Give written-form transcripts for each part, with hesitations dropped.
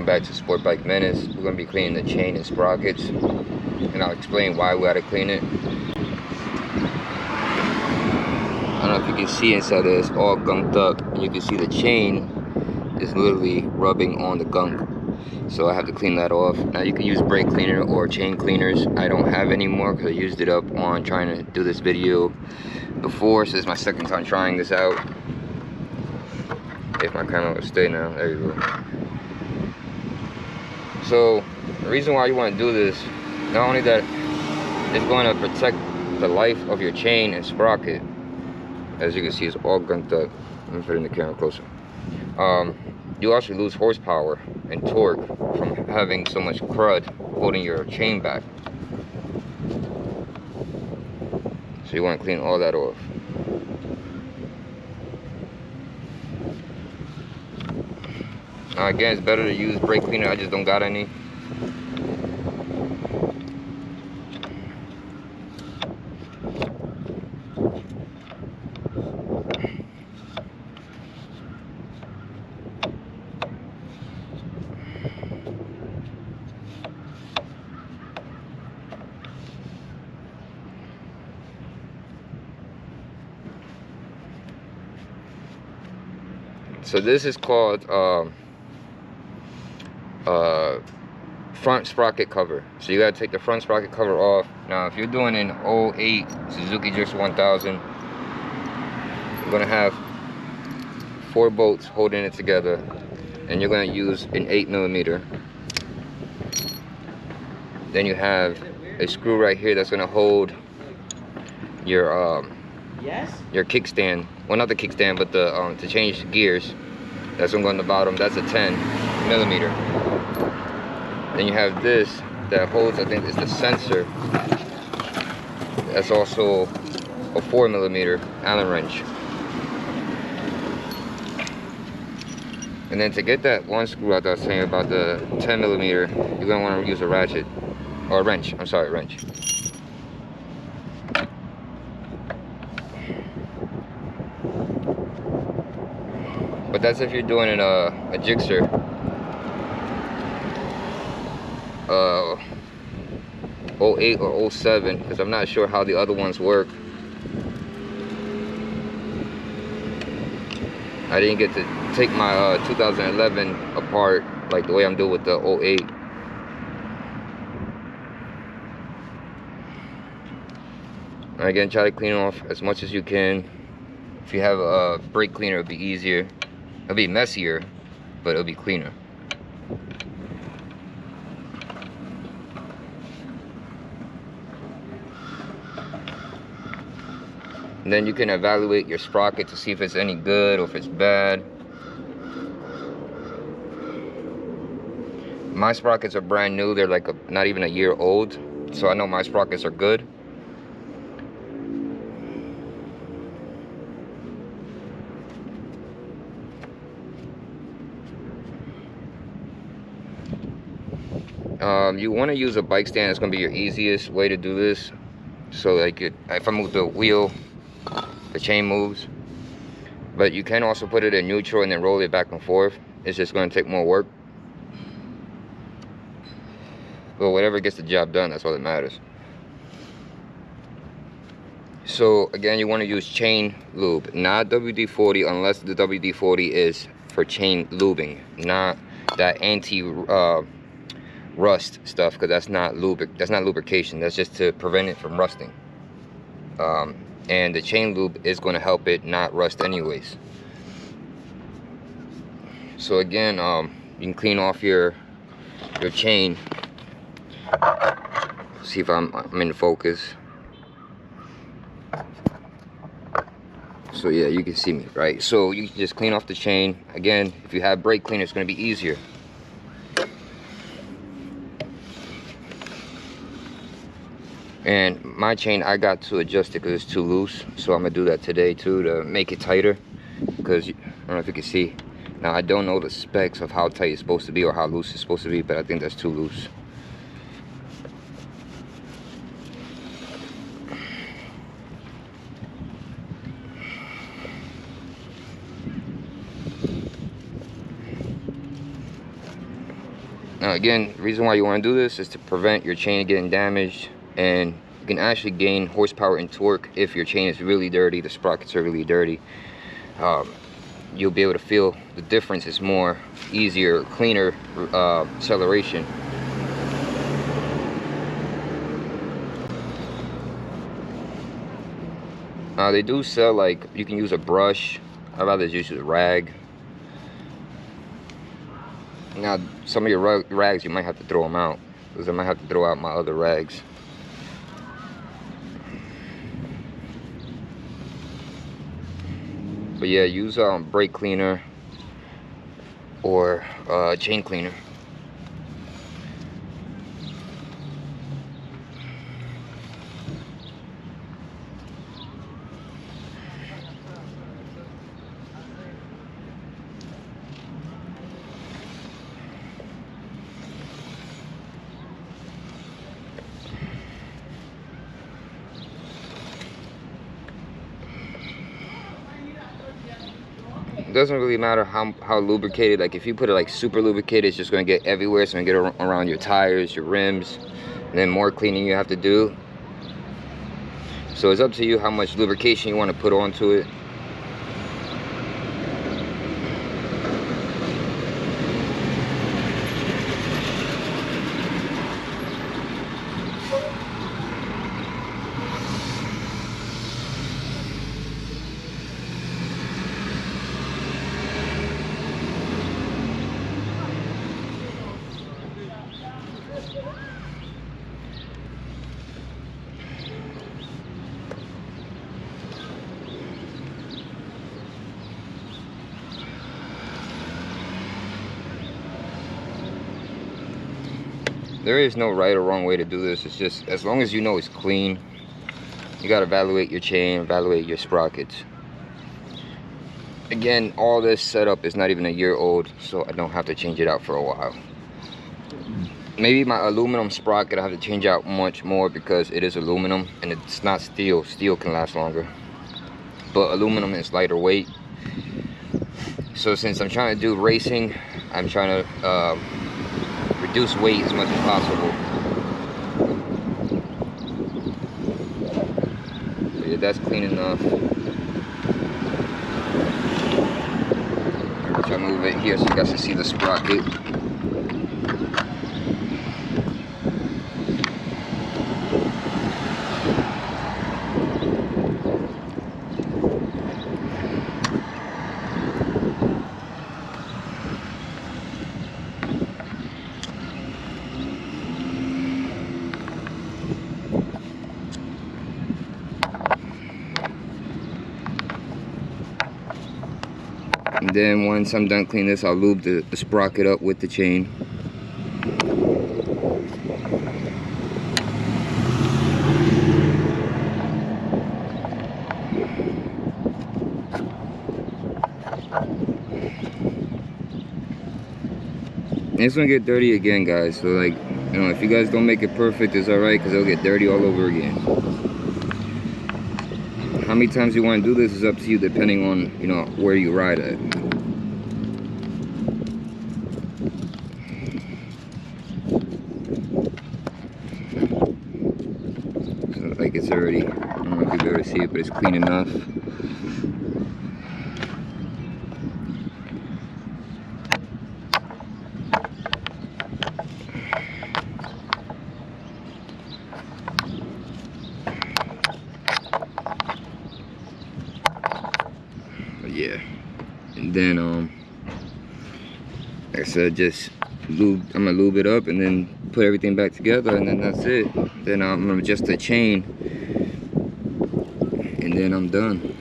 back to Sport Bike Menace. We're going to be cleaning the chain and sprockets, and I'll explain why we gotta clean it. I don't know if you can see inside there, it's all gunked up, and you can see the chain is literally rubbing on the gunk. So I have to clean that off. Now you can use brake cleaner or chain cleaners. I don't have any more because I used it up on trying to do this video before, so this is my second time trying this out. If my camera will stay now, there you go. So the reason why you want to do this, not only that it's going to protect the life of your chain and sprocket. As you can see, it's all gunked up. Let me put it in the camera closer. You also lose horsepower and torque from having so much crud holding your chain back. So you want to clean all that off. Now again, it's better to use brake cleaner. I just don't got any. So this is called front sprocket cover. So you gotta take the front sprocket cover off. Now if you're doing an 08 Suzuki gsxr 1000, you're gonna have 4 bolts holding it together, and you're gonna use an 8mm. Then you have a screw right here that's gonna hold your kickstand. Well, not the kickstand, but the to change gears. That's gonna go on the bottom. That's a 10mm. Then you have this that holds, I think it's the sensor. That's also a 4mm Allen wrench. And then to get that one screw out that I was saying about the 10mm, you're gonna want to use a ratchet, or a wrench. I'm sorry, wrench. But that's if you're doing a gsxr 08 or 07, because I'm not sure how the other ones work. I didn't get to take my 2011 apart like the way I'm doing with the 08. Again, try to clean off as much as you can. If you have a brake cleaner, it'll be easier. It'll be messier, but it'll be cleaner. And then you can evaluate your sprocket to see if it's any good or if it's bad. My sprockets are brand new. They're like not even a year old. So I know my sprockets are good. You want to use a bike stand. That's going to be your easiest way to do this. So like if I move the wheel, the chain moves. But you can also put it in neutral and then roll it back and forth. It's just going to take more work. But whatever gets the job done, that's all that matters. So again, you want to use chain lube, not WD-40, unless the WD-40 is for chain lubing, not that rust stuff, because that's not lubrication. That's just to prevent it from rusting. And the chain lube is going to help it not rust anyways. So again, you can clean off your chain. See if I'm in focus. So yeah, you can see me, right? So you can just clean off the chain. Again, if you have brake cleaner, it's going to be easier. And my chain, I got to adjust it because it's too loose. So I'm going to do that today too to make it tighter. Because, I don't know if you can see. Now, I don't know the specs of how tight it's supposed to be or how loose it's supposed to be, but I think that's too loose. Now again, the reason why you want to do this is to prevent your chain getting damaged, and you can actually gain horsepower and torque if your chain is really dirty, the sprockets are really dirty. You'll be able to feel the difference. It's more easier, cleaner acceleration. They do sell, like, you can use a brush. I'd rather just use a rag. Now, some of your rags, you might have to throw them out, because I might have to throw out my other rags. But yeah, use brake cleaner or chain cleaner. It doesn't really matter how lubricated. Like if you put it like super lubricated, it's just going to get everywhere. It's going to get around your tires, your rims, and then more cleaning you have to do. So it's up to you how much lubrication you want to put onto it. There is no right or wrong way to do this. It's just, as long as you know it's clean, you got to evaluate your chain, evaluate your sprockets. Again, all this setup is not even a year old, so I don't have to change it out for a while. Maybe my aluminum sprocket I have to change out much more because it is aluminum and it's not steel. Steel can last longer, but aluminum is lighter weight. So since I'm trying to do racing, I'm trying to reduce weight as much as possible. So yeah, that's clean enough. I'll move it here so you guys can see the sprocket. And then once I'm done cleaning this, I'll lube the sprocket up with the chain. And it's gonna get dirty again, guys. So like, you know, if you guys don't make it perfect, it's alright, because it'll get dirty all over again. How many times you want to do this is up to you, depending on, you know, where you ride at. So like it's already, I don't know if you'll be able to see it, but it's clean enough. Yeah, and then like I said, just I'm gonna lube it up and then put everything back together, and then that's it. Then I'm gonna adjust the chain, and then I'm done.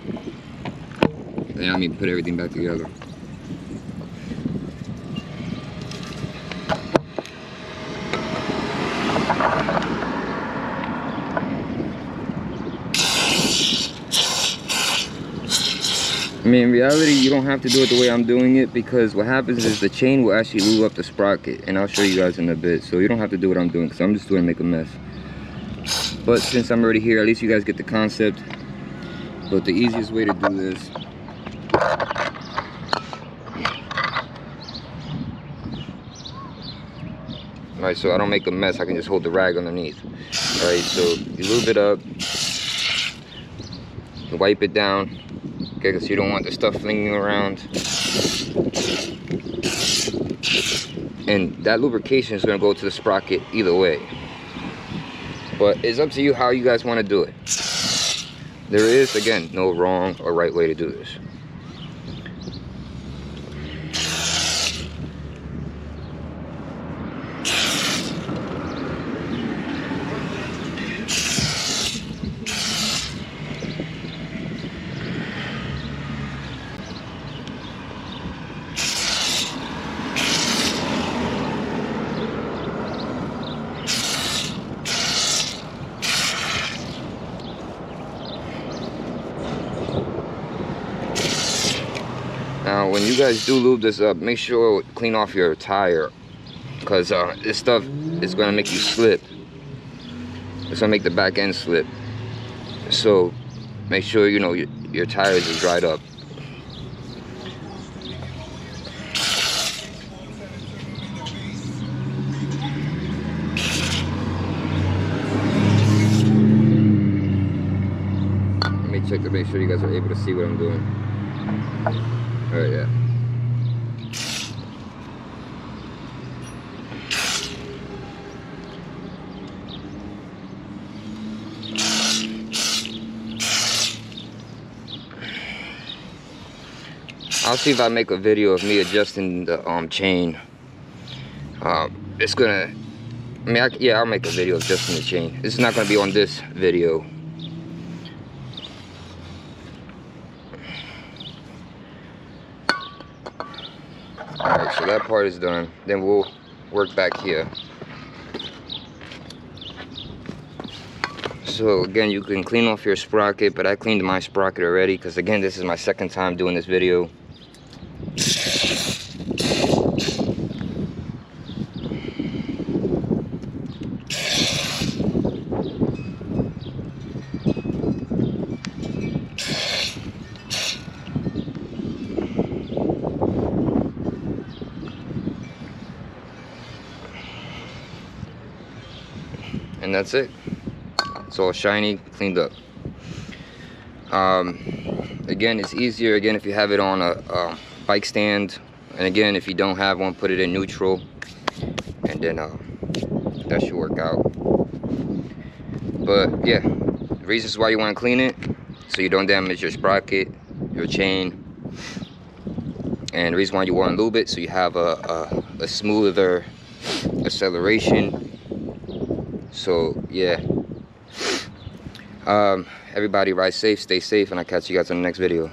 Then I mean put everything back together. I mean, in reality, you don't have to do it the way I'm doing it, because what happens is the chain will actually lube up the sprocket, and I'll show you guys in a bit. So you don't have to do what I'm doing, because I'm just doing to make a mess. But since I'm already here, at least you guys get the concept. But the easiest way to do this Right, so I don't make a mess. I can just hold the rag underneath. Right, so you lube it up, you wipe it down, okay, because you don't want the stuff flinging around. And that lubrication is going to go to the sprocket either way. But it's up to you how you guys want to do it. There is, again, no wrong or right way to do this. Now, when you guys do lube this up, make sure to clean off your tire, because this stuff is going to make you slip. It's going to make the back end slip. So, make sure you know your tires are dried up. Let me check to make sure you guys are able to see what I'm doing. Oh yeah. I'll see if I make a video of me adjusting the chain. It's gonna, I'll make a video of adjusting the chain. This is not gonna be on this video. Alright, so that part is done. Then we'll work back here. So again, you can clean off your sprocket, but I cleaned my sprocket already because again, this is my second time doing this video. And that's it. It's all shiny, cleaned up. Again, it's easier again if you have it on a bike stand, and again if you don't have one, put it in neutral, and then that should work out. But yeah, the reasons why you want to clean it, so you don't damage your sprocket, your chain, and the reason why you want to lube it, so you have a smoother acceleration. So yeah, everybody ride safe, stay safe, and I'll catch you guys in the next video.